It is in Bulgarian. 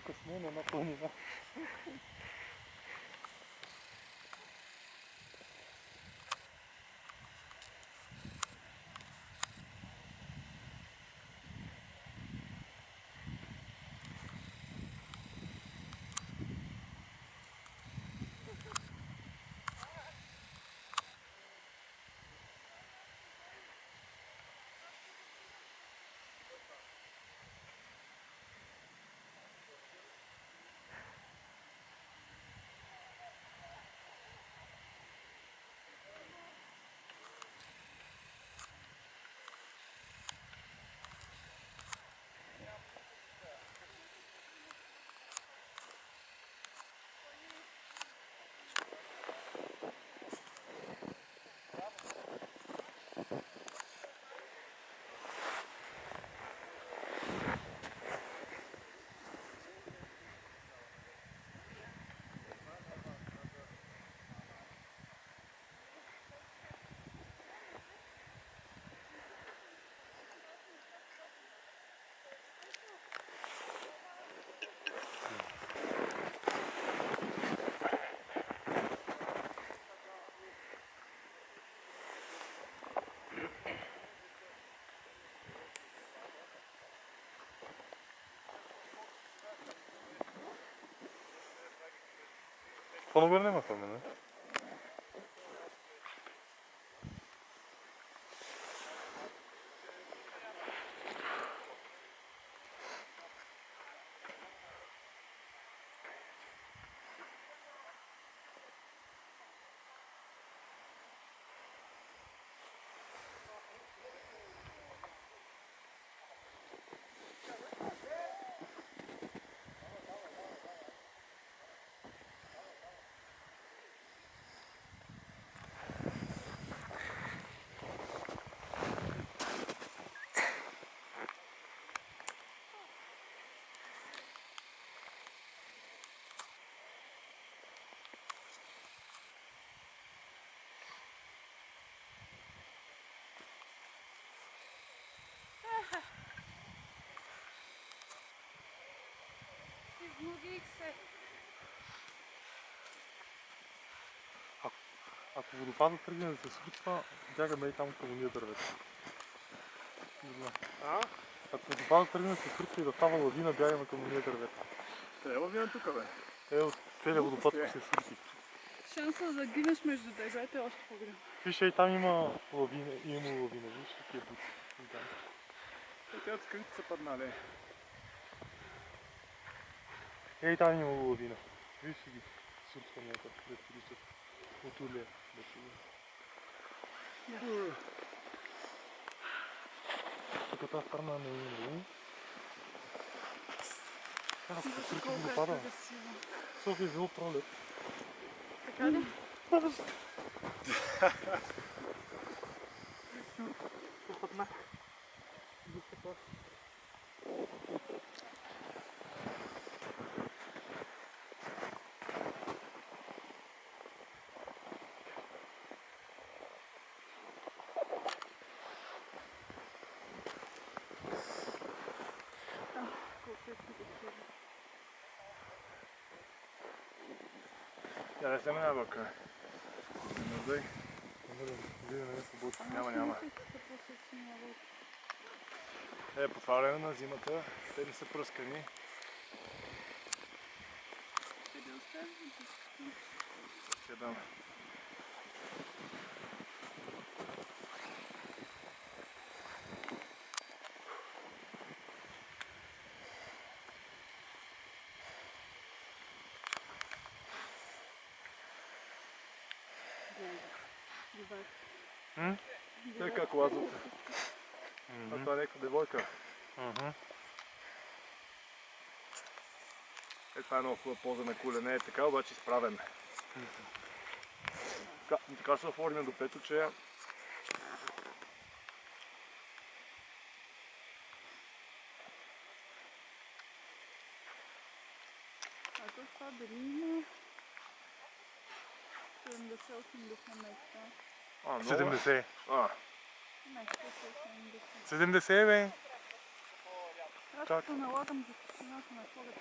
тук сме на една планина. По-нагоре няма там, не? Измогих се. Ако водопадът тръгне да се случва, бягаме и там към уния дървета. Ако водопадът тръгне да се случва и да става лавина, бягаме към уния дървета. Къде е лавина тук, бе? Целият водопад се срути. Шансът да гинеш между дървета е още по-голям. Виж, там има лавина, виж, такива бутки. Те от скрити са паднали. Там има лавина. Виж ги сурфанията, да се личат от улия. Тук тази страна не има. Аз се срути водопада. София е било пролет. Така ли? Попаднах. Я не се минава бака. Не дай. Няма. По това време на зимата те не са пръскани. Ще дам. Те как лазват. А това е някаква девойка. Това е много хубава поза на колене, така обаче изправен. Така се оформя до пето, че А това дали има 70-80 метра? 70. Нещо 70. 70, бе. Аз като налагам за тишината на хората,